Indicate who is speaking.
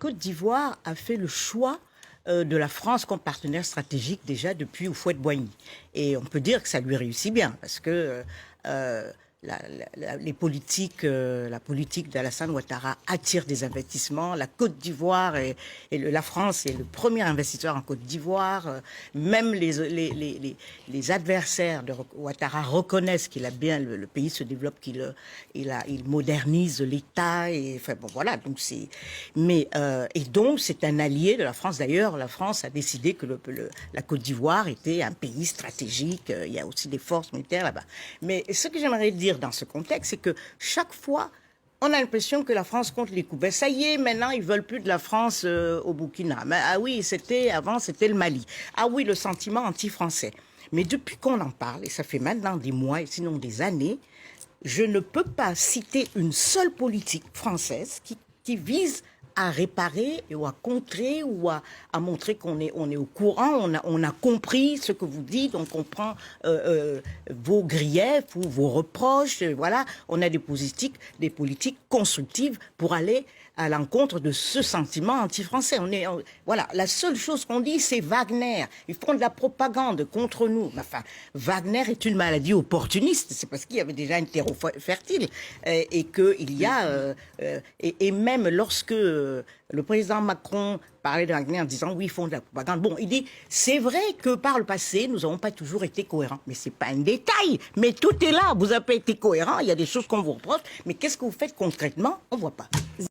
Speaker 1: Côte d'Ivoire a fait le choix de la France comme partenaire stratégique déjà depuis Houphouët-Boigny. Et on peut dire que ça lui réussit bien parce que la politique d'Alassane Ouattara attire des investissements. La Côte d'Ivoire la France est le premier investisseur en Côte d'Ivoire. Même les adversaires de Ouattara reconnaissent qu'il a bien, le pays se développe, qu'il modernise l'État. Et enfin bon voilà. Donc et donc c'est un allié de la France. D'ailleurs, la France a décidé que la Côte d'Ivoire était un pays stratégique. Il y a aussi des forces militaires là-bas. Mais ce que j'aimerais dire dans ce contexte, c'est que chaque fois, on a l'impression que la France compte les coups. Ben, ça y est, maintenant, ils veulent plus de la France au Burkina. Mais, ah oui, avant, c'était le Mali. Ah oui, le sentiment anti-français. Mais depuis qu'on en parle, et ça fait maintenant des mois, et sinon des années, je ne peux pas citer une seule politique française qui vise à réparer ou à contrer ou à montrer qu'on est au courant, on a compris ce que vous dites, on comprend vos griefs ou vos reproches, voilà, on a des politiques constructives pour aller à l'encontre de ce sentiment anti-français. Voilà, la seule chose qu'on dit, c'est Wagner. Ils font de la propagande contre nous. Enfin, Wagner est une maladie opportuniste. C'est parce qu'il y avait déjà un terreau fertile et qu'il y a et même lorsque le président Macron parlait de Wagner en disant oui, ils font de la propagande. Bon, il dit c'est vrai que par le passé, nous n'avons pas toujours été cohérents. Mais c'est pas un détail. Mais tout est là. Vous n'avez pas été cohérent. Il y a des choses qu'on vous reproche. Mais qu'est-ce que vous faites concrètement? On voit pas.